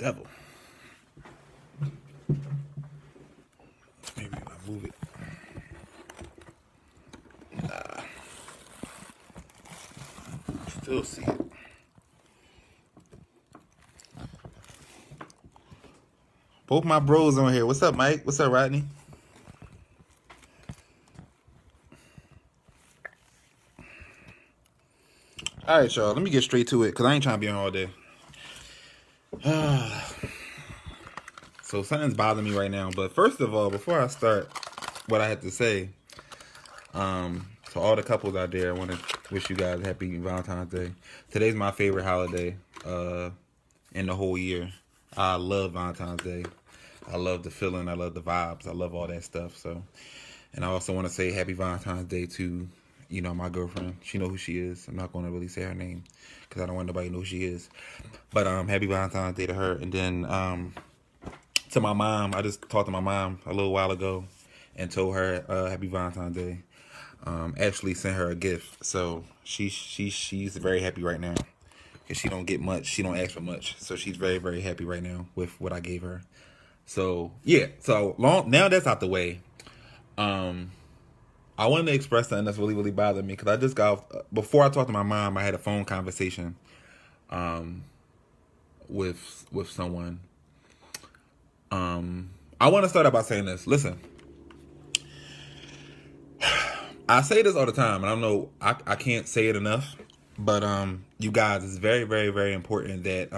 devil. Maybe if I move it. Nah. Still see it. Both my bros on here. What's up, Mike? What's up, Rodney? All right, y'all. Let me get straight to it because I ain't trying to be on all day. So something's bothering me right now. But first of all, before I start what I had to say, to all the couples out there, I want to wish you guys happy Valentine's Day. Today's my favorite holiday in the whole year. I love Valentine's Day. I love the feeling. I love the vibes. I love all that stuff. So, and I also want to say happy Valentine's Day to, my girlfriend. She know who she is. I'm not going to really say her name because I don't want nobody to know who she is. But happy Valentine's Day to her. And then to my mom, I just talked to my mom a little while ago and told her happy Valentine's Day. Actually sent her a gift. So she's very happy right now because she don't get much. She don't ask for much. So she's very, very happy right now with what I gave her. So yeah, now that's out the way. I wanted to express something that's really, really bothering me because I just before I talked to my mom, I had a phone conversation with someone. I want to start out by saying this. Listen, I say this all the time, and I know I can't say it enough, but you guys, it's very, very, very important that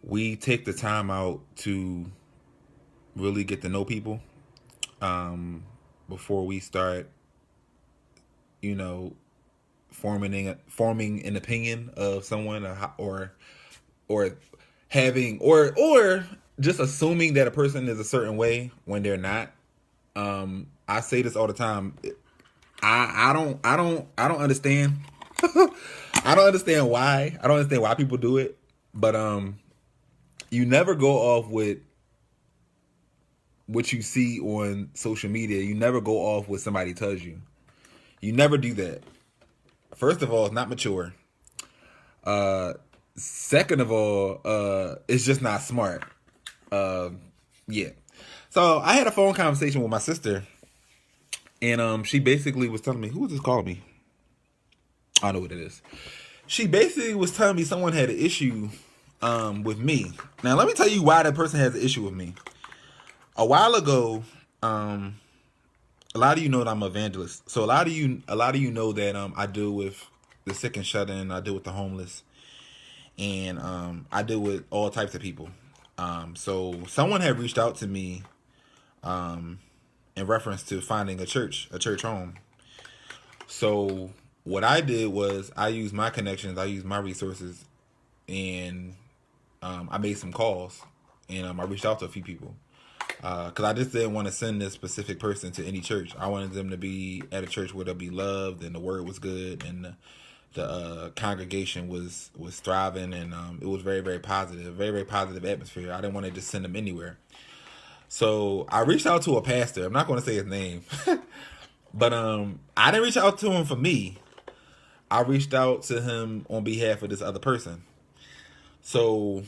we take the time out to really get to know people before we start, forming an opinion of someone or having or just assuming that a person is a certain way when they're not. I say this all the time. I don't understand. I don't understand why. I don't understand why people do it. But you never go off with what you see on social media. You never go off what somebody tells you. You never do that. First of all, it's not mature. Second of all, it's just not smart. Yeah. So I had a phone conversation with my sister, and she basically was telling me, who was this calling me? I know what it is. She basically was telling me someone had an issue with me. Now let me tell you why that person has an issue with me. A while ago, a lot of you know that I'm an evangelist. So a lot of you know that I deal with the sick and shut in. I deal with the homeless, and I deal with all types of people. So someone had reached out to me in reference to finding a church home. So what I did was I used my connections, I used my resources, and I made some calls, and I reached out to a few people. Because I just didn't want to send this specific person to any church. I wanted them to be at a church where they'll be loved and the word was good and the congregation was thriving, and it was very, very positive, very, very positive atmosphere. I didn't want to just send them anywhere. So I reached out to a pastor. I'm not going to say his name, but I didn't reach out to him for me. I reached out to him on behalf of this other person. So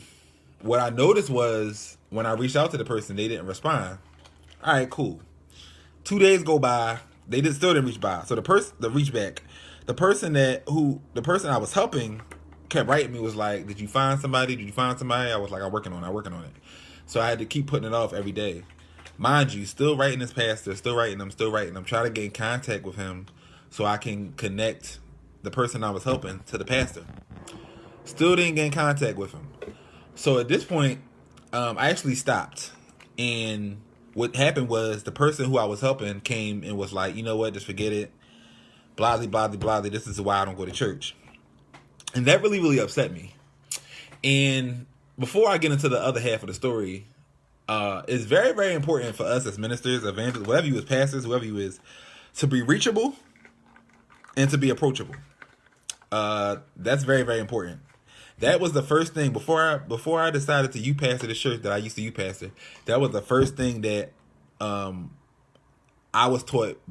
what I noticed was when I reached out to the person, they didn't respond. All right, cool. 2 days go by, they still didn't reach by. So the person I was helping kept writing me, was like, "Did you find somebody? Did you find somebody?" I was like, I'm working on it. So I had to keep putting it off every day. Mind you, still writing this pastor, still writing them, trying to get in contact with him so I can connect the person I was helping to the pastor. Still didn't get in contact with him. So at this point, I actually stopped. And what happened was the person who I was helping came and was like, you know what, just forget it. Blah, blah, blah. This is why I don't go to church. And that really, really upset me. And before I get into the other half of the story, it's very, very important for us as ministers, evangelists, whatever you is, pastors, whoever you is, to be reachable and to be approachable. That's very, very important. That was the first thing before I decided to youth pastor the church that I used to youth pastor. That was the first thing that I was taught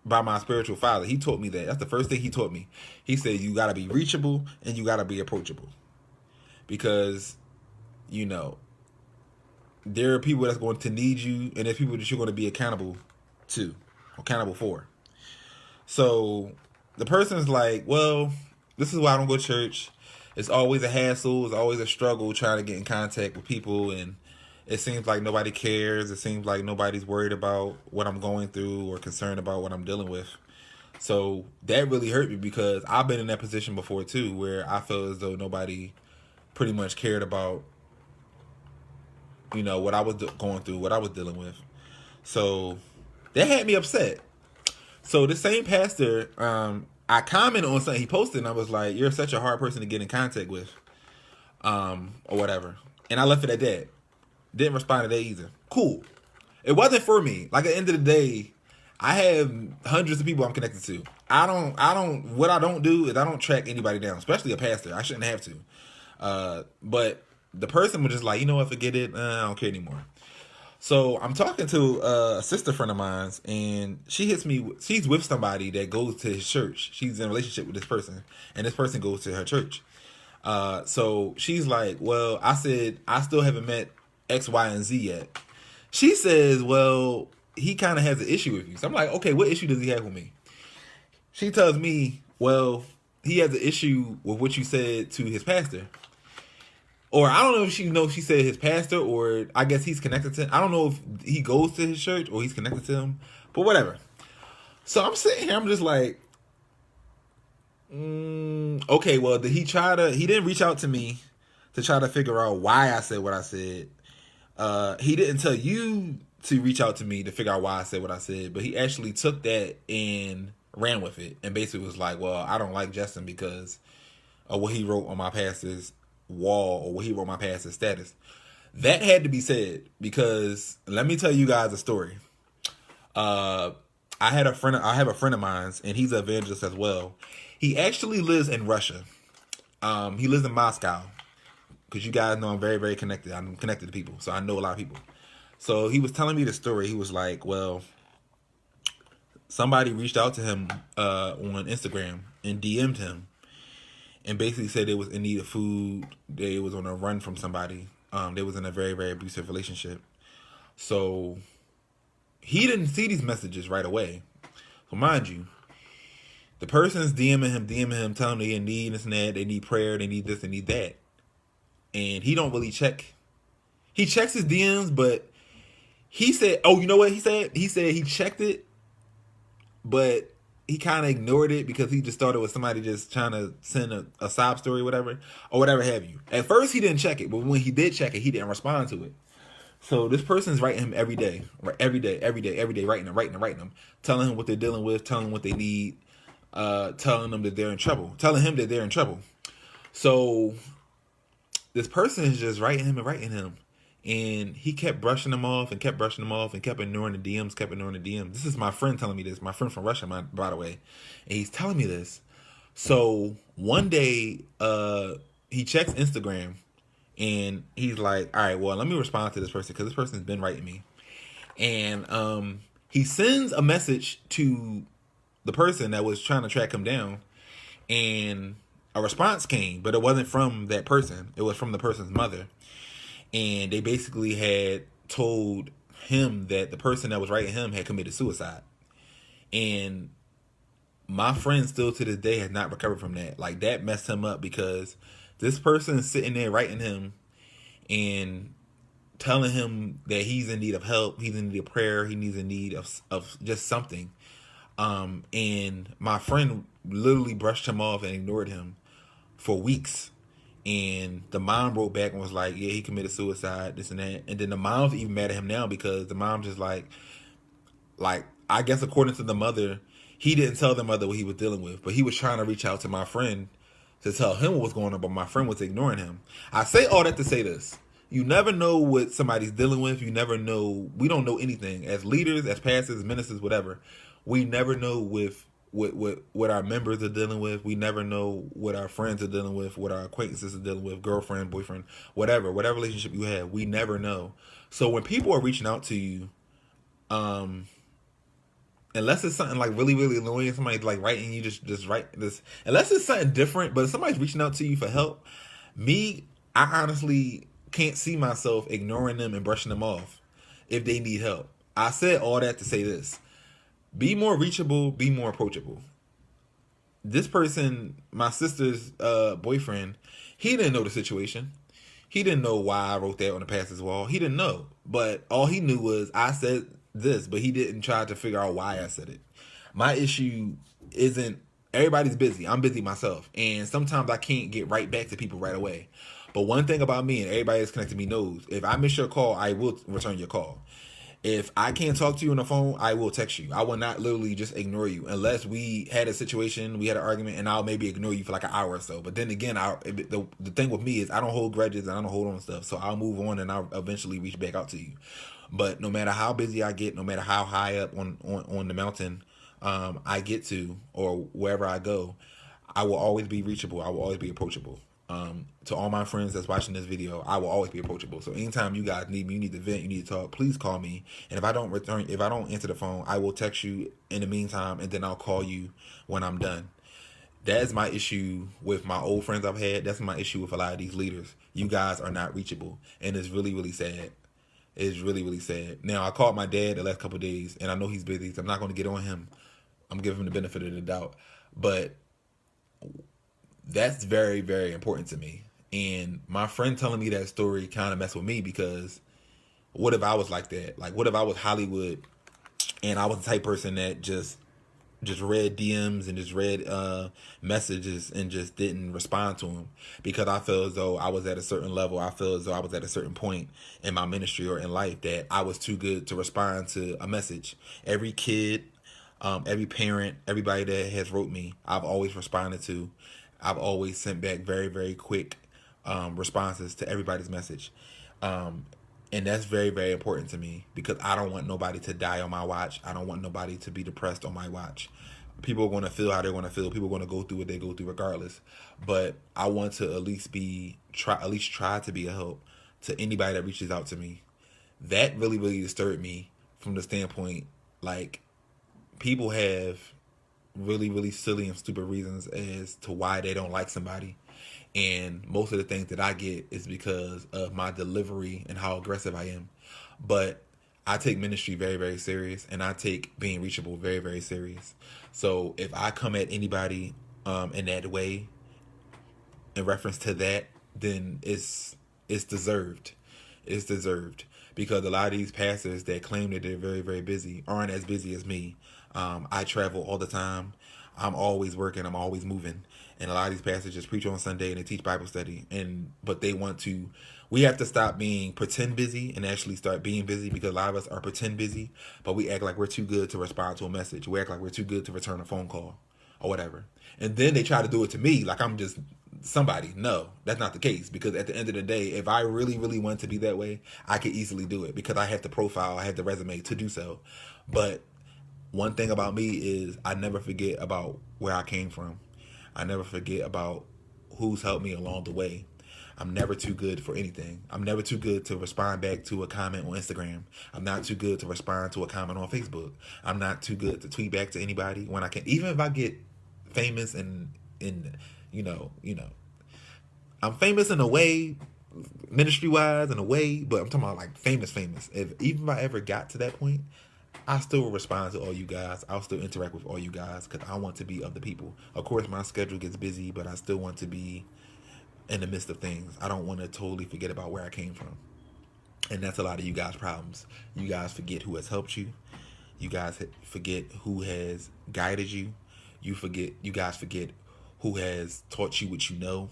by my spiritual father. He taught me that. That's the first thing he taught me. He said you got to be reachable and you got to be approachable. because, you know, there are people that's going to need you, and there's people that you're going to be accountable to, accountable for. So the person's like, well, this is why I don't go to church. It's always a hassle. It's always a struggle trying to get in contact with people, and it seems like nobody cares. It seems like nobody's worried about what I'm going through or concerned about what I'm dealing with. So that really hurt me, because I've been in that position before too, where I felt as though nobody pretty much cared about, you know, what I was going through, what I was dealing with. So that had me upset. So the same pastor, I commented on something he posted, and I was like, "You're such a hard person to get in contact with," or whatever. And I left it at that. Didn't respond to that either. Cool. It wasn't for me. Like, at the end of the day, I have hundreds of people I'm connected to. What I don't do is I don't track anybody down, especially a pastor. I shouldn't have to. But the person was just like, you know what, forget it. I don't care anymore. So I'm talking to a sister friend of mine, and she hits me. She's with somebody that goes to his church. She's in a relationship with this person, and this person goes to her church. So she's like, well, I said, I still haven't met X, Y, and Z yet. She says, well, he kind of has an issue with you. So I'm like, okay, what issue does he have with me? She tells me, well, he has an issue with what you said to his pastor. Or I don't know if she said his pastor, or I guess he's connected to him. I don't know if he goes to his church or he's connected to him, but whatever. So I'm sitting here, I'm just like, okay, well, he didn't reach out to me to try to figure out why I said what I said. He didn't tell you to reach out to me to figure out why I said what I said, but he actually took that and ran with it and basically was like, well, I don't like Justin because of what he wrote on my pastor's wall, or what he wrote my pastor's status. That had to be said, because let me tell you guys a story. I have a friend of mine, and he's an evangelist as well. He actually lives in Russia. He lives in Moscow, because you guys know I'm very, very connected. I'm connected to people, so I know a lot of people. So he was telling me the story. He was like, well, somebody reached out to him on Instagram and DM'd him, and basically said they was in need of food. They was on a run from somebody. They was in a very, very abusive relationship. So he didn't see these messages right away. So mind you, the person's DMing him, telling him they need this and that, they need prayer, they need this, they need that. And he don't really check. He checks his DMs, but he said, oh, you know what he said? He said he checked it, but he kind of ignored it because he just thought it was somebody just trying to send a sob story or whatever have you. At first, he didn't check it, but when he did check it, he didn't respond to it. So this person's writing him every day, writing them, telling him what they're dealing with, telling them what they need, telling them that they're in trouble, telling him that they're in trouble. So this person is just writing him. And he kept brushing them off and kept ignoring the DMs, This is my friend telling me this. My friend from Russia, by the way. And he's telling me this. So one day, he checks Instagram and he's like, all right, well, let me respond to this person because this person's been writing me. And he sends a message to the person that was trying to track him down. And a response came, but it wasn't from that person. It was from the person's mother. And they basically had told him that the person that was writing him had committed suicide. And my friend still to this day has not recovered from that. Like, that messed him up because this person is sitting there writing him and telling him that he's in need of help, he's in need of prayer, he's in need of just something. And my friend literally brushed him off and ignored him for weeks. And the mom wrote back and was like, yeah, he committed suicide, this and that. And then the mom's even mad at him now because the mom's just like, I guess according to the mother, he didn't tell the mother what he was dealing with, but he was trying to reach out to my friend to tell him what was going on, but my friend was ignoring him. I say all that to say this. You never know what somebody's dealing with. You never know. We don't know anything. As leaders, as pastors, ministers, whatever, we never know what our members are dealing with. We never know what our friends are dealing with, what our acquaintances are dealing with, girlfriend, boyfriend, whatever relationship you have. We never know. So when people are reaching out to you, unless it's something like really, really annoying, somebody's like writing you, just write this. Unless it's something different, but if somebody's reaching out to you for help, me I honestly can't see myself ignoring them and brushing them off if they need help. I said all that to say this: be more reachable, be more approachable. This person, my sister's boyfriend, he didn't know the situation. He didn't know why I wrote that on the pastor's wall. He didn't know. But all he knew was I said this, but he didn't try to figure out why I said it. My issue isn't, everybody's busy. I'm busy myself. And sometimes I can't get right back to people right away. But one thing about me, and everybody that's connected to me knows, if I miss your call, I will return your call. If I can't talk to you on the phone, I will text you. I will not literally just ignore you unless we had a situation, we had an argument, and I'll maybe ignore you for like an hour or so. But then again, the thing with me is I don't hold grudges and I don't hold on to stuff. So I'll move on and I'll eventually reach back out to you. But no matter how busy I get, no matter how high up on the mountain I get to or wherever I go, I will always be reachable. I will always be approachable. To all my friends that's watching this video, I will always be approachable. So anytime you guys need me, you need to vent, you need to talk, please call me. And if I don't answer the phone, I will text you in the meantime, and then I'll call you when I'm done. That is my issue with my old friends I've had. That's my issue with a lot of these leaders. You guys are not reachable, and it's really, really sad. It's really, really sad. Now, I called my dad the last couple of days, and I know he's busy, so I'm not going to get on him. I'm giving him the benefit of the doubt. But that's very, very important to me. And my friend telling me that story kind of messed with me because what if I was like that? Like, what if I was Hollywood and I was the type person that just read DMs and just read messages and just didn't respond to them because I feel as though I was at a certain level. I feel as though I was at a certain point in my ministry or in life that I was too good to respond to a message. Every kid, every parent, everybody that has wrote me, I've always responded to. I've always sent back very, very quick responses to everybody's message. And that's very, very important to me because I don't want nobody to die on my watch. I don't want nobody to be depressed on my watch. People are going to feel how they're going to feel. People are going to go through what they go through regardless. But I want to at least try to be a help to anybody that reaches out to me. That really, really disturbed me from the standpoint, like, people have really, really silly and stupid reasons as to why they don't like somebody. And most of the things that I get is because of my delivery and how aggressive I am. But I take ministry very, very serious, and I take being reachable very, very serious. So if I come at anybody in that way, in reference to that, then it's deserved. It's deserved because a lot of these pastors that claim that they're very, very busy aren't as busy as me. I travel all the time. I'm always working. I'm always moving. And a lot of these pastors just preach on Sunday and they teach Bible study. But they want to. We have to stop being pretend busy and actually start being busy because a lot of us are pretend busy, but we act like we're too good to respond to a message. We act like we're too good to return a phone call or whatever. And then they try to do it to me like I'm just somebody. No, that's not the case because at the end of the day, if I really, really want to be that way, I could easily do it because I have the profile, I have the resume to do so. But one thing about me is I never forget about where I came from. I never forget about who's helped me along the way. I'm never too good for anything. I'm never too good to respond back to a comment on Instagram. I'm not too good to respond to a comment on Facebook. I'm not too good to tweet back to anybody when I can. Even if I get famous and you know, I'm famous in a way, ministry wise in a way, but I'm talking about like famous. Even if I ever got to that point, I still will respond to all you guys. I'll still interact with all you guys because I want to be of the people. Of course, my schedule gets busy, but I still want to be in the midst of things. I don't want to totally forget about where I came from. And that's a lot of you guys' problems. You guys forget who has helped you. You guys forget who has guided you. You guys forget who has taught you what you know.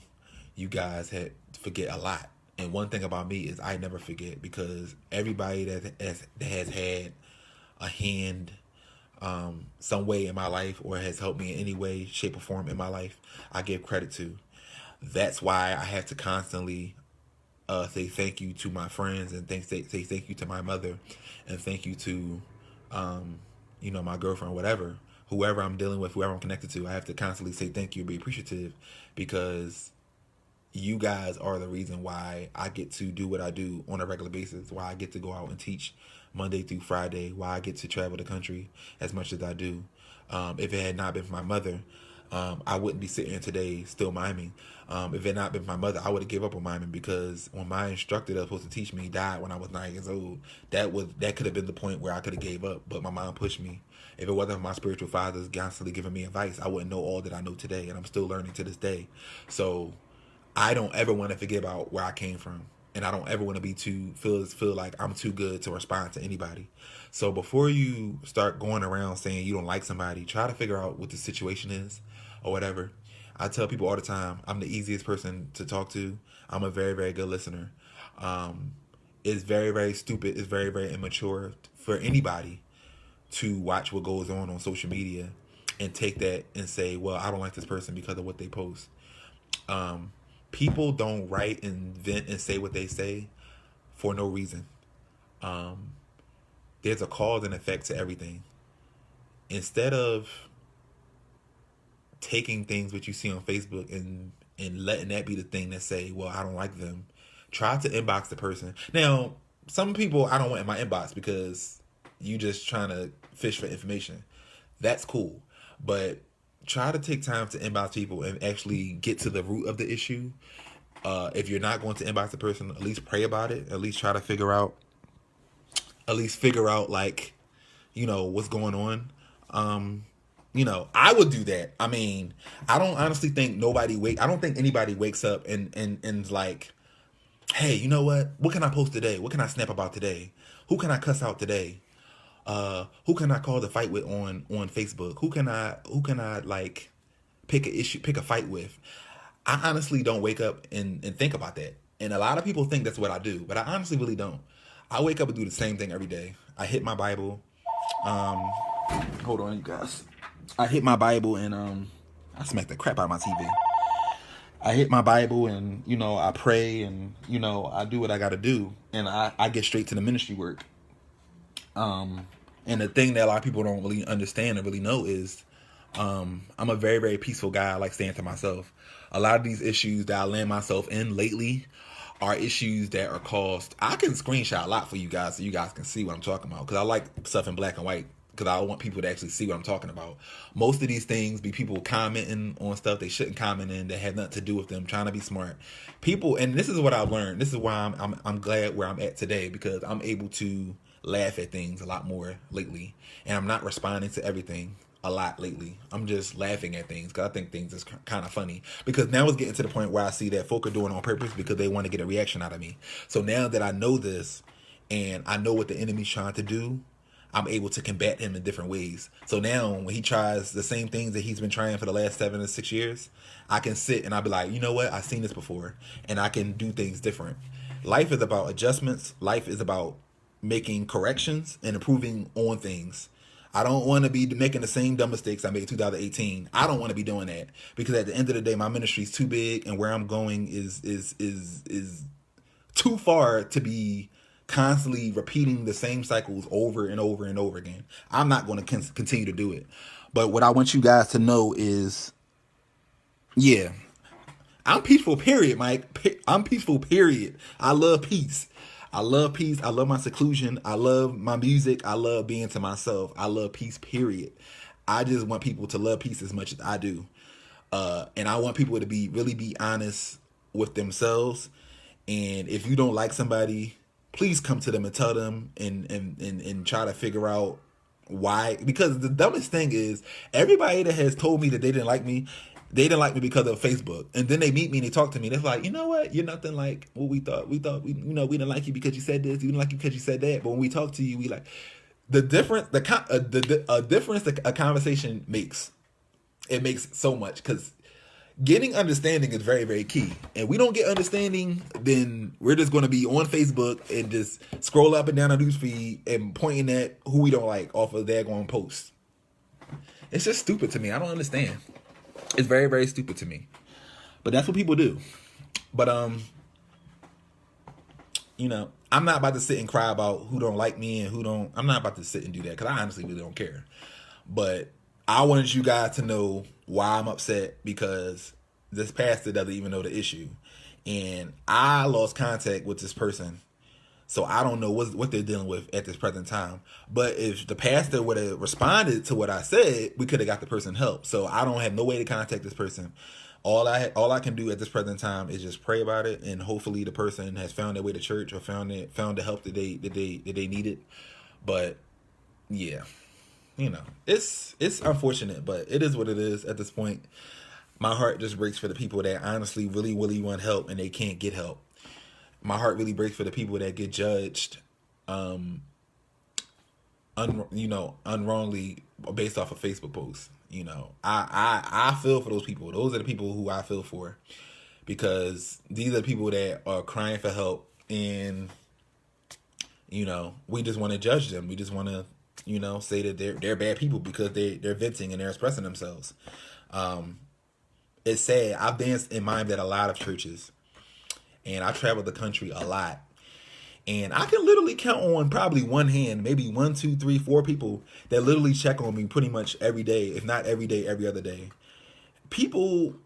You guys forget a lot. And one thing about me is I never forget because everybody that has had a hand some way in my life or has helped me in any way, shape, or form in my life, I give credit to. That's why I have to constantly say thank you to my friends and say thank you to my mother and thank you to my girlfriend, whoever I'm dealing with, whoever I'm connected to. I have to constantly say thank you and be appreciative because you guys are the reason why I get to do what I do on a regular basis, why I get to go out and teach Monday through Friday, why I get to travel the country as much as I do. If it had not been for my mother, I wouldn't be sitting here today still miming. If it had not been for my mother, I would have gave up on miming, because when my instructor that was supposed to teach me died when I was 9 years old, that could have been the point where I could have gave up. But my mom pushed me. If it wasn't for my spiritual fathers constantly giving me advice, I wouldn't know all that I know today, and I'm still learning to this day. So I don't ever want to forget about where I came from, and I don't ever want to be feel like I'm too good to respond to anybody. So before you start going around saying you don't like somebody, try to figure out what the situation is or whatever. I tell people all the time, I'm the easiest person to talk to. I'm a very, very good listener. It's very, very stupid. It's very, very immature for anybody to watch what goes on social media and take that and say, well, I don't like this person because of what they post. People don't write and vent and say what they say for no reason. There's a cause and effect to everything. Instead of taking things that you see on Facebook and letting that be the thing that say, well, I don't like them, try to inbox the person. Now, some people I don't want in my inbox because you just trying to fish for information. That's cool. But try to take time to inbox people and actually get to the root of the issue. If you're not going to inbox the person, at least pray about it. At least try to figure out like, what's going on. I would do that. I mean, I don't honestly think I don't think anybody wakes up and like, hey, you know what? What can I post today? What can I snap about today? Who can I cuss out today? Who can I call the fight with on Facebook? Who can I like pick a fight with? I honestly don't wake up and think about that. And a lot of people think that's what I do, but I honestly really don't. I wake up and do the same thing every day. I hit my Bible. Hold on, you guys. I hit my Bible and I smacked the crap out of my TV. I hit my Bible and I pray and I do what I got to do, and I get straight to the ministry work. And the thing that a lot of people don't really understand or really know is I'm a very, very peaceful guy. I like staying to myself. A lot of these issues that I land myself in lately are issues that are caused. I can screenshot a lot for you guys so you guys can see what I'm talking about, because I like stuff in black and white, because I want people to actually see what I'm talking about. Most of these things be people commenting on stuff they shouldn't comment in, that had nothing to do with them, trying to be smart. People, and this is what I've learned. This is why I'm glad where I'm at today, because I'm able to laugh at things a lot more lately, and I'm not responding to everything a lot lately. I'm just laughing at things because I think things is kind of funny, because now it's getting to the point where I see that folk are doing it on purpose because they want to get a reaction out of me. So now that I know this and I know what the enemy's trying to do, I'm able to combat him in different ways. So now when he tries the same things that he's been trying for the last 7 or 6 years, I can sit and I'll be like, you know what? I've seen this before, and I can do things different. Life is about adjustments. Life is about making corrections and improving on things. I don't want to be making the same dumb mistakes I made in 2018. I don't want to be doing that, because at the end of the day, my ministry is too big, and where I'm going is too far to be constantly repeating the same cycles over and over and over again. I'm not going to continue to do it. But what I want you guys to know is, yeah, I'm peaceful, period, Mike. I'm peaceful, period. I love peace. I love peace. I love my seclusion. I love my music. I love being to myself. I love peace, period. I just want people to love peace as much as I do. And I want people to really be honest with themselves. And if you don't like somebody, please come to them and tell them and try to figure out why. Because the dumbest thing is, everybody that has told me that they didn't like me because of Facebook. And then they meet me and they talk to me. They're like, you know what? You're nothing like what we thought. We didn't like you because you said this. We didn't like you because you said that. But when we talk to you, we like the difference. The difference that a conversation makes. It makes so much, because getting understanding is very, very key. And we don't get understanding, then we're just going to be on Facebook and just scroll up and down our news feed and pointing at who we don't like off of their going posts. It's just stupid to me. I don't understand. It's very, very stupid to me. But that's what people do. But, I'm not about to sit and cry about who don't like me and who don't. I'm not about to sit and do that, because I honestly really don't care. But I wanted you guys to know why I'm upset, because this pastor doesn't even know the issue. And I lost contact with this person So I don't know what they're dealing with at this present time. But if the pastor would have responded to what I said, we could have got the person help. So I don't have no way to contact this person. All I can do at this present time is just pray about it, and hopefully the person has found their way to church or found the help that they needed. But yeah, it's unfortunate, but it is what it is at this point. My heart just breaks for the people that honestly really really want help and they can't get help. My heart really breaks for the people that get judged, unwrongly based off of Facebook posts. I feel for those people. Those are the people who I feel for, because these are the people that are crying for help, and we just want to judge them. We just want to say that they're bad people because they're venting and they're expressing themselves. It's sad. I've danced in mime at a lot of churches, and I traveled the country a lot. And I can literally count on probably one hand, maybe 1, 2, 3, 4 people that literally check on me pretty much every day, if not every day, every other day.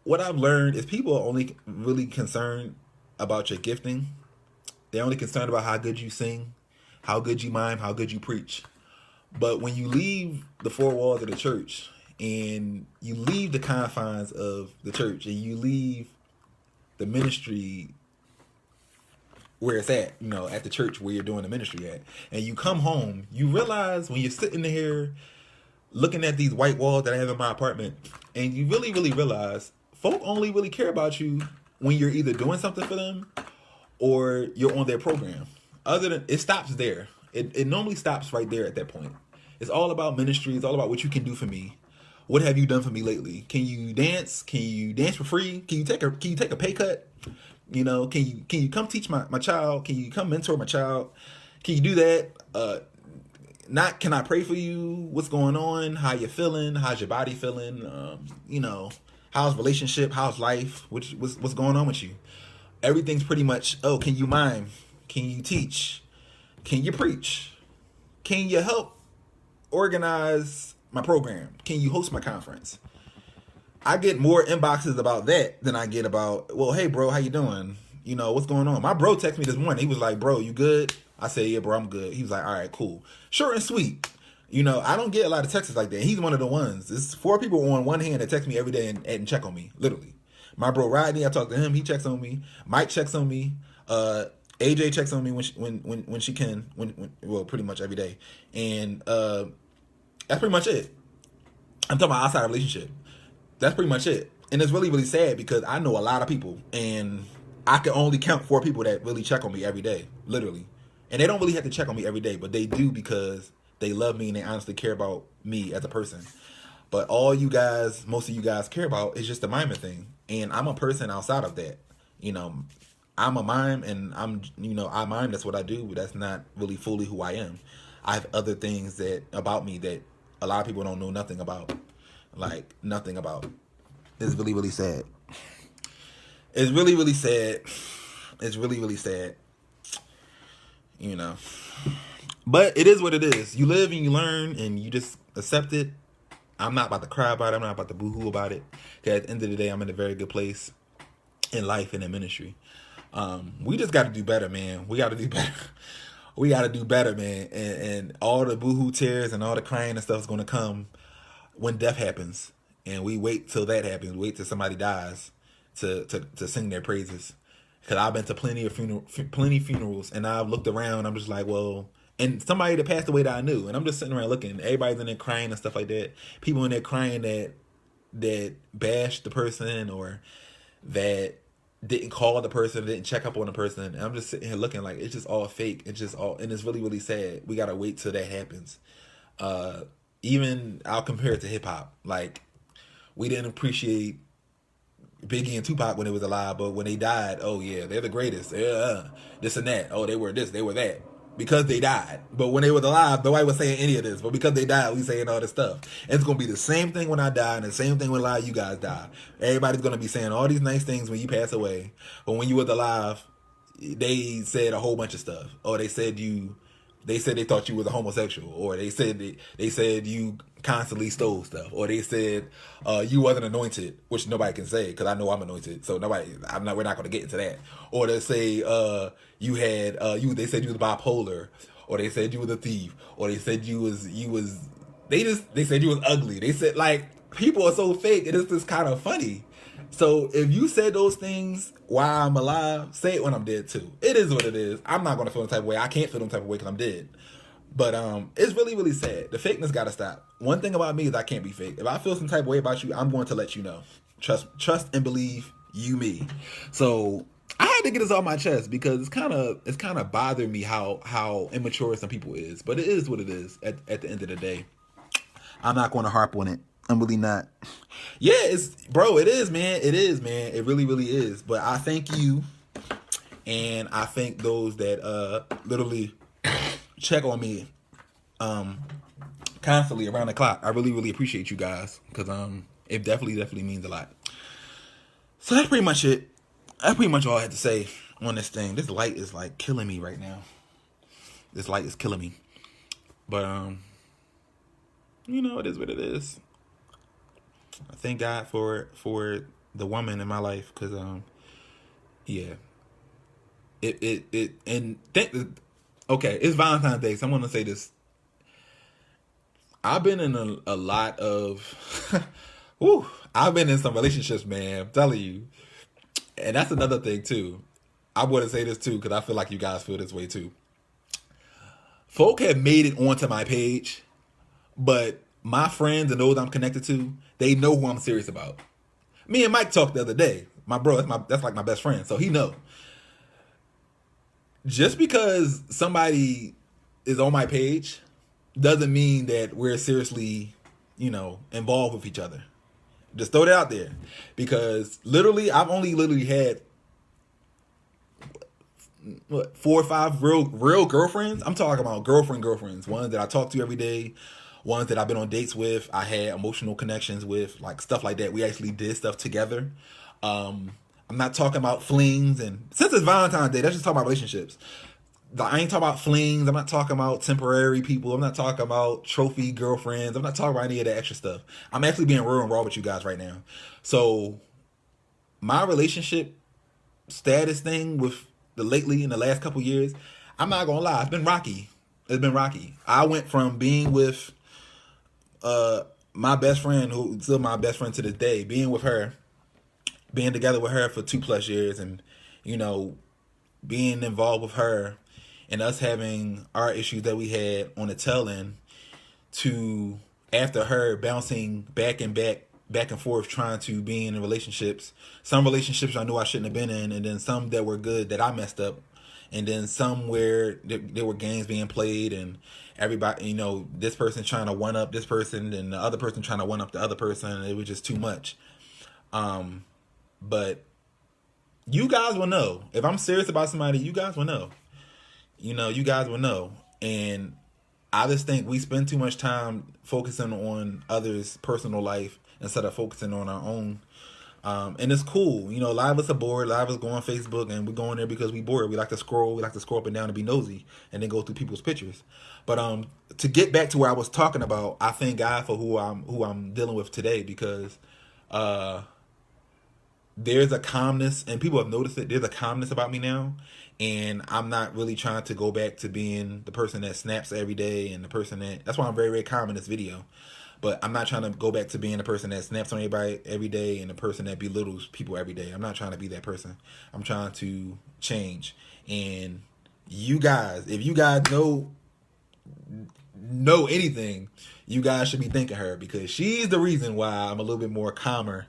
What I've learned is people are only really concerned about your gifting. They're only concerned about how good you sing, how good you mime, how good you preach. But when you leave the four walls of the church and you leave the confines of the church and you leave the ministry where it's at, at the church where you're doing the ministry at, and you come home, you realize when you're sitting here looking at these white walls that I have in my apartment, and you really, really realize folk only really care about you when you're either doing something for them or you're on their program. Other than, it stops there. It normally stops right there at that point. It's all about ministry. It's all about what you can do for me. What have you done for me lately? Can you dance? Can you dance for free? Can you take a pay cut? Can you come teach my child? Can you come mentor my child? Can you do that? Not can I pray for you? What's going on? How you feeling? How's your body feeling? How's relationship? How's life? What's going on with you? Everything's pretty much, oh, can you mime? Can you teach? Can you preach? Can you help organize my program? Can you host my conference? I get more inboxes about that than I get about, well, hey, bro, how you doing? What's going on? My bro texted me this morning. He was like, bro, you good? I said, yeah, bro, I'm good. He was like, all right, cool. Short and sweet. I don't get a lot of texts like that. He's one of the ones. There's 4 people on one hand that text me every day and check on me, literally. My bro Rodney, I talk to him. He checks on me. Mike checks on me. AJ checks on me when she can, well, pretty much every day. And that's pretty much it. I'm talking about outside relationship. That's pretty much it. And it's really, really sad because I know a lot of people, and I can only count 4 people that really check on me every day, literally. And they don't really have to check on me every day, but they do because they love me and they honestly care about me as a person. But most of you guys care about is just the miming thing. And I'm a person outside of that. I'm a mime, and I mime, that's what I do, but that's not really fully who I am. I have other things about me that a lot of people don't know nothing about. Like, nothing about. It's really, really sad. It's really, really sad. It's really, really sad. But it is what it is. You live and you learn and you just accept it. I'm not about to cry about it. I'm not about to boo-hoo about it. Because at the end of the day, I'm in a very good place in life and in ministry. We just got to do better, man. We got to do better. We got to do better, man. And all the boo-hoo tears and all the crying and stuff is going to come when death happens. And we wait till that happens. Wait till somebody dies to sing their praises. Because I've been to plenty funerals, and I've looked around. I'm just like, well, and somebody that passed away that I knew, and I'm just sitting around looking. Everybody's in there crying and stuff like that. People in there crying that bashed the person or that didn't call the person, didn't check up on the person. And I'm just sitting here looking like it's just all fake. It's just all, and it's really, really sad. We gotta wait till that happens. Even I'll compare it to hip hop. Like, we didn't appreciate Biggie and Tupac when they was alive, but when they died, oh yeah, they're the greatest. This and that. Oh, they were this, they were that. Because they died. But when they was alive, nobody was saying any of this. But because they died, we saying all this stuff. And it's going to be the same thing when I die, and the same thing when a lot of you guys die. Everybody's going to be saying all these nice things when you pass away. But when you was alive, they said a whole bunch of stuff. Or they said you they said they thought you was a homosexual, or they said you constantly stole stuff, or they said you wasn't anointed, which nobody can say because I know I'm anointed, so we're not going to get into that. Or they say they said you was bipolar, or they said you was a thief, or they said they said you was ugly. They said, like, people are so fake, and it's just kind of funny. So if you said those things while I'm alive, say it when I'm dead too. It is what it is. I'm not gonna feel the type of way. I can't feel the type of way because I'm dead. But it's really, really sad. The fakeness gotta stop. One thing about me is I can't be fake. If I feel some type of way about you, I'm going to let you know. Trust and believe you me. So I had to get this off my chest because it's kind of bothering me how immature some people is. But it is what it is at the end of the day. I'm not going to harp on it. I'm really not. Yeah, it is, man. It is, man. It really, really is. But I thank you, and I thank those that literally check on me constantly around the clock. I really, really appreciate you guys because it definitely means a lot. So that's pretty much it. That's pretty much all I had to say on this thing. This light is like killing me right now. This light is killing me. But it is what it is. I thank God for the woman in my life because okay, it's Valentine's Day, so I'm gonna say this. I've been in a lot of I've been in some relationships, man, I'm telling you. And that's another thing too. I want to say this too because I feel like you guys feel this way too. Folk have made it onto my page, but my friends and those I'm connected to, they know who I'm serious about. Me and Mike talked the other day. My bro, that's like my best friend, so he know. Just because somebody is on my page doesn't mean that we're seriously, involved with each other. Just throw it out there. Because I've only had 4 or 5 real girlfriends. I'm talking about girlfriends, ones that I talk to every day, ones that I've been on dates with, I had emotional connections with, like stuff like that. We actually did stuff together. I'm not talking about flings, and since it's Valentine's Day, let's just talk about relationships. I ain't talking about flings. I'm not talking about temporary people. I'm not talking about trophy girlfriends. I'm not talking about any of that extra stuff. I'm actually being real and raw with you guys right now. So my relationship status thing with lately in the last couple years, I'm not gonna lie, it's been rocky. I went from being with my best friend, who's still my best friend to this day, being together with her for 2+ years, and being involved with her and us having our issues that we had on the tail end, to after her bouncing back and forth trying to be in relationships. Some relationships I knew I shouldn't have been in, and then some that were good that I messed up, and then some where there were games being played and everybody, this person trying to one up this person and the other person trying to one up the other person. It was just too much. But you guys will know. If I'm serious about somebody, you guys will know. You guys will know. And I just think we spend too much time focusing on others' personal life instead of focusing on our own. And it's cool. A lot of us are bored. A lot of us go on Facebook and we go on there because we bored. We like to scroll. We like to scroll up and down and be nosy and then go through people's pictures. But to get back to where I was talking about, I thank God for who I'm dealing with today, because there's a calmness, and people have noticed it. There's a calmness about me now, and I'm not really trying to go back to being the person that snaps every day and the person that's why I'm very, very calm in this video. But I'm not trying to go back to being the person that snaps on everybody every day and the person that belittles people every day. I'm not trying to be that person. I'm trying to change. And you guys, if you guys know anything, you guys should be thanking her, because she's the reason why I'm a little bit more calmer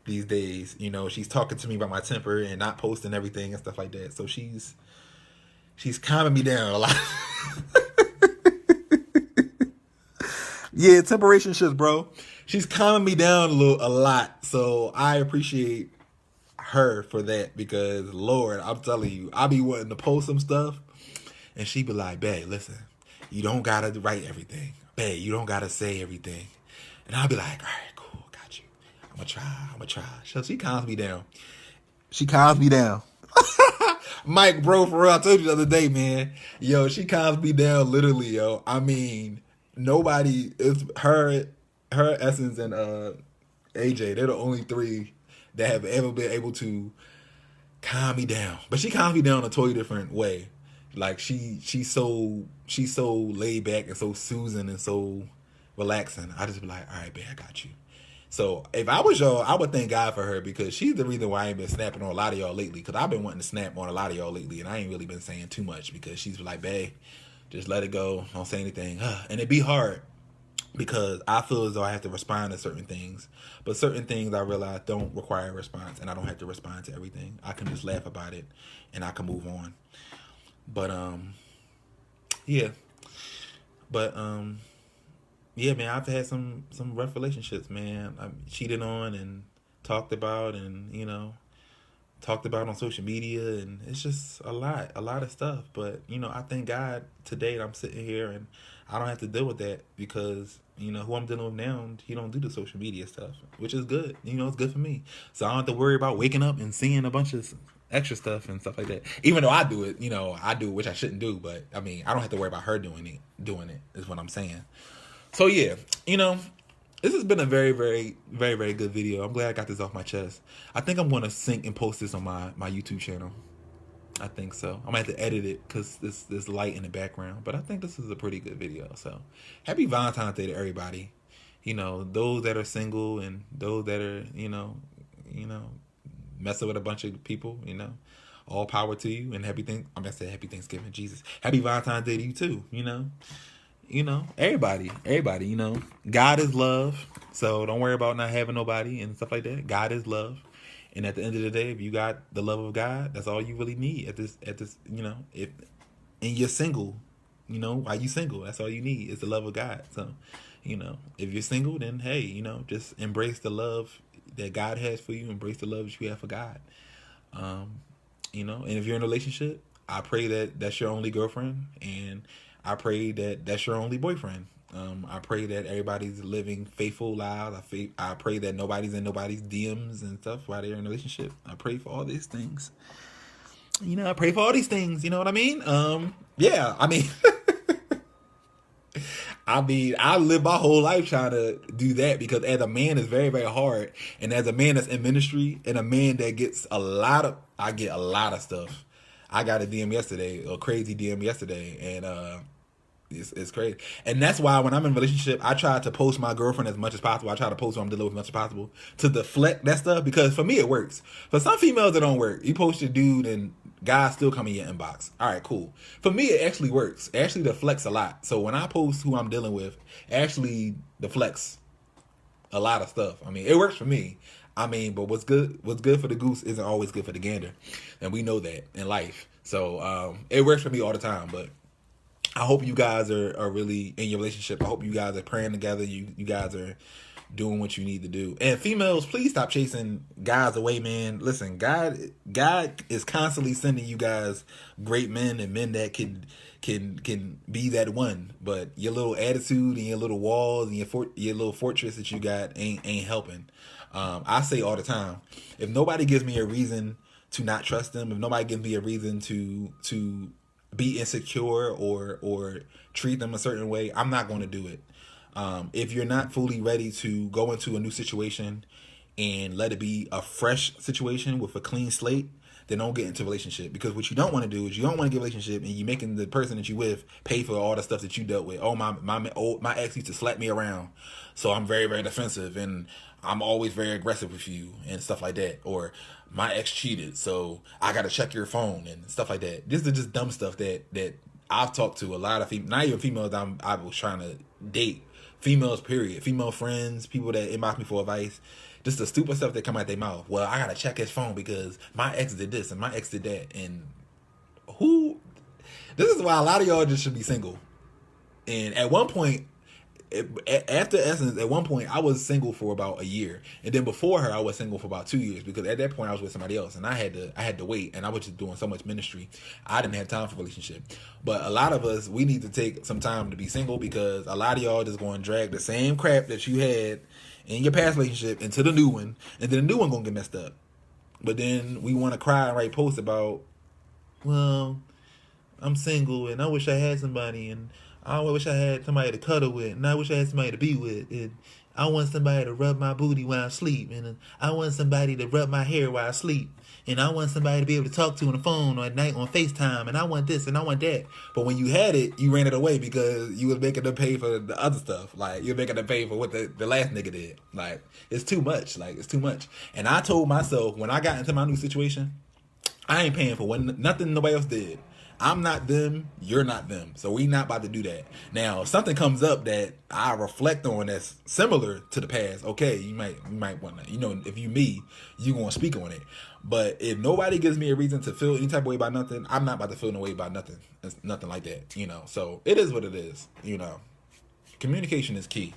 these days. She's talking to me about my temper and not posting everything and stuff like that. So she's calming me down a lot. Yeah, temperationships, bro. She's calming me down a lot. So I appreciate her for that, because Lord, I'm telling you, I be wanting to post some stuff and she be like, babe, listen, you don't gotta write everything. Babe, you don't gotta say everything. And I'll be like, all right, cool, got you. I'm gonna try. So she calms me down. Mike, bro, for real, I told you the other day, man. Yo, she calms me down literally, yo. I mean, nobody. It's her Essence, and AJ. They're the only three that have ever been able to calm me down. But she calms me down in a totally different way. Like she's so laid back and so soothing and so relaxing. I just be like, all right, babe, I got you. So if I was y'all, I would thank God for her, because she's the reason why I ain't been snapping on a lot of y'all lately. Because I've been wanting to snap on a lot of y'all lately, and I ain't really been saying too much, because she's like, babe, just let it go, don't say anything. And it'd be hard, because I feel as though I have to respond to certain things, but certain things I realize don't require a response, and I don't have to respond to everything. I can just laugh about it, and I can move on. But yeah, but yeah, man, I've had some rough relationships, man. I'm cheated on and talked about, and talked about on social media, and it's just a lot of stuff. But I thank God today that I'm sitting here and I don't have to deal with that, because who I'm dealing with now, he don't do the social media stuff, which is good. It's good for me, so I don't have to worry about waking up and seeing a bunch of extra stuff and stuff like that. Even though I do it, I do it, which I shouldn't do, but I mean, I don't have to worry about her doing it. Is what I'm saying. So yeah, this has been a very, very, very, very good video. I'm glad I got this off my chest. I think I'm going to sync and post this on my YouTube channel. I think so. I'm going to have to edit it because there's light in the background. But I think this is a pretty good video. So happy Valentine's Day to everybody. Those that are single, and those that are, messing with a bunch of people, all power to you, and I'm going to say happy Thanksgiving, Jesus. Happy Valentine's Day to you too, everybody, God is love. So don't worry about not having nobody and stuff like that. God is love. And at the end of the day, if you got the love of God, that's all you really need at this, if, and you're single, why you single? That's all you need is the love of God. So, if you're single, then hey, just embrace the love that God has for you. Embrace the love that you have for God. And if you're in a relationship, I pray that that's your only girlfriend, and I pray that that's your only boyfriend. I pray that everybody's living faithful lives. I pray that nobody's in nobody's DMs and stuff while they're in a relationship. I pray for all these things. I pray for all these things. You know what I mean? Yeah, I mean, I live my whole life trying to do that, because as a man, it's very, very hard. And as a man that's in ministry, and a man that gets I get a lot of stuff. I got a DM yesterday, a crazy DM yesterday, and it's crazy. And that's why when I'm in a relationship, I try to post my girlfriend as much as possible. I try to post who I'm dealing with as much as possible to deflect that stuff, because for me it works. For some females it don't work. You post your dude and guys still come in your inbox. All right, cool. For me it actually works. It actually deflects a lot. So when I post who I'm dealing with, it actually deflects a lot of stuff. I mean, it works for me. I mean, but what's good for the goose isn't always good for the gander. And we know that in life. So it works for me all the time. But I hope you guys are really in your relationship. I hope you guys are praying together. You guys are doing what you need to do. And females, please stop chasing guys away, man. Listen, God is constantly sending you guys great men, and men that can be that one. But your little attitude and your little walls and your little fortress that you got ain't helping. I say all the time, if nobody gives me a reason to not trust them, if nobody gives me a reason to be insecure or treat them a certain way, I'm not going to do it. If you're not fully ready to go into a new situation and let it be a fresh situation with a clean slate, then don't get into a relationship. Because what you don't want to do is you don't want to get a relationship and you're making the person that you with pay for all the stuff that you dealt with. Oh, my ex used to slap me around, so I'm very, very defensive, and I'm always very aggressive with you and stuff like that. Or my ex cheated, so I got to check your phone and stuff like that. This is just dumb stuff that I've talked to a lot of not even females I was trying to date. Females, period. Female friends, people that inbox me for advice. Just the stupid stuff that come out their mouth. Well, I gotta check his phone because my ex did this and my ex did that. And this is why a lot of y'all just should be single. And at one point, after Essence, at one point I was single for about a year, and then before her I was single for about 2 years, because at that point I was with somebody else, and I had to wait, and I was just doing so much ministry, I didn't have time for a relationship. But a lot of us, we need to take some time to be single, because a lot of y'all just going to drag the same crap that you had in your past relationship into the new one, and then the new one gonna get messed up. But then we want to cry and write posts about well, I'm single and I wish I had somebody, and I wish I had somebody to cuddle with, and I wish I had somebody to be with, and I want somebody to rub my booty while I sleep, and I want somebody to rub my hair while I sleep, and I want somebody to be able to talk to on the phone or at night on FaceTime, and I want this and I want that. But when you had it, you ran it away because you was making them pay for the other stuff. Like, you're making them pay for what the last nigga did. Like, it's too much. Like, it's too much. And I told myself when I got into my new situation, I ain't paying for nothing nobody else did. I'm not them, you're not them. So we not about to do that. Now, if something comes up that I reflect on that's similar to the past, okay, you might want to, if you me, you gonna speak on it. But if nobody gives me a reason to feel any type of way about nothing, I'm not about to feel no way about nothing. It's nothing like that, So it is what it is, Communication is key.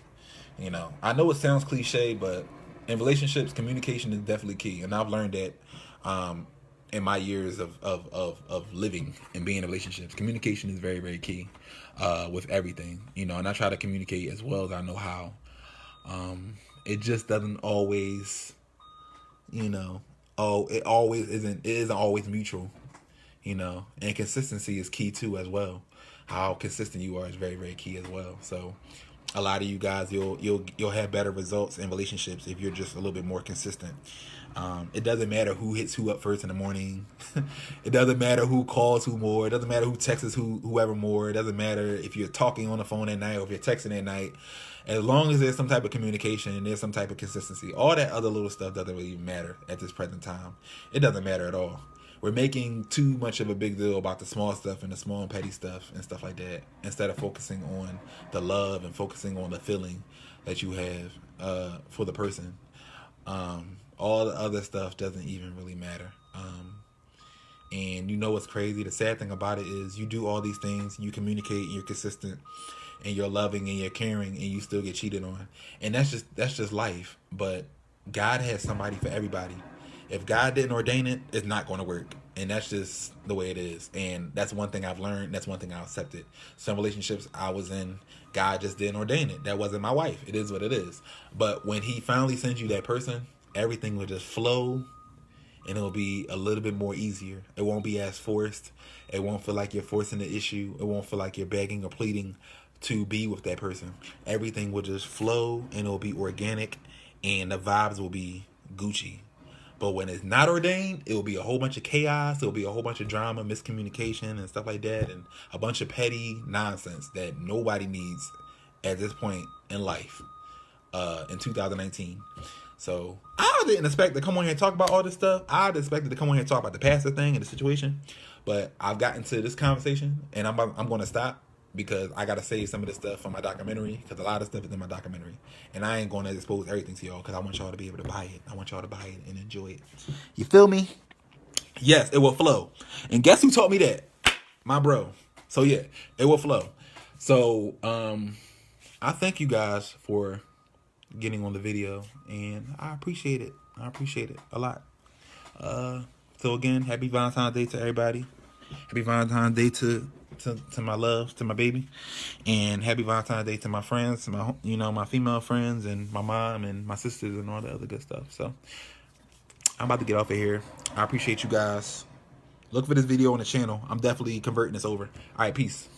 I know it sounds cliche, but in relationships, communication is definitely key. And I've learned that in my years of living and being in relationships. Communication is very, very key with everything, and I try to communicate as well as I know how. It just doesn't always, it isn't always mutual, and consistency is key too as well. How consistent you are is very, very key as well. So a lot of you guys, you'll have better results in relationships if you're just a little bit more consistent. It doesn't matter who hits who up first in the morning. It doesn't matter who calls who more. It doesn't matter who texts whoever more. It doesn't matter if you're talking on the phone at night or if you're texting at night. As long as there's some type of communication and there's some type of consistency, all that other little stuff doesn't really matter at this present time. It doesn't matter at all. We're making too much of a big deal about the small stuff and the small and petty stuff and stuff like that, instead of focusing on the love and focusing on the feeling that you have for the person. All the other stuff doesn't even really matter. And you know what's crazy? The sad thing about it is you do all these things, you communicate, and you're consistent, and you're loving, and you're caring, and you still get cheated on. And that's just life. But God has somebody for everybody. If God didn't ordain it, it's not going to work. And that's just the way it is. And that's one thing I've learned. That's one thing I accepted. Some relationships I was in, God just didn't ordain it. That wasn't my wife. It is what it is. But when he finally sends you that person, everything will just flow, and it'll be a little bit more easier. It won't be as forced. It won't feel like you're forcing the issue. It won't feel like you're begging or pleading to be with that person. Everything will just flow, and it'll be organic, and the vibes will be Gucci. But when it's not ordained, it will be a whole bunch of chaos. It will be a whole bunch of drama, miscommunication, and stuff like that, and a bunch of petty nonsense that nobody needs at this point in life, in 2019. So I didn't expect to come on here and talk about all this stuff. I expected to come on here and talk about the pastor thing and the situation. But I've gotten to this conversation, and I'm going to stop because I got to save some of this stuff for my documentary, because a lot of stuff is in my documentary. And I ain't going to expose everything to y'all because I want y'all to be able to buy it. I want y'all to buy it and enjoy it. You feel me? Yes, it will flow. And guess who taught me that? My bro. So yeah, it will flow. So I thank you guys for getting on the video, and I appreciate it. I appreciate it a lot. So again, happy Valentine's Day to everybody. Happy Valentine's Day to my loves, to my baby, and happy Valentine's Day to my friends, my female friends, and my mom and my sisters and all the other good stuff. So I'm about to get off of here. I appreciate you guys. Look for this video on the channel. I'm definitely converting this over. All right, peace.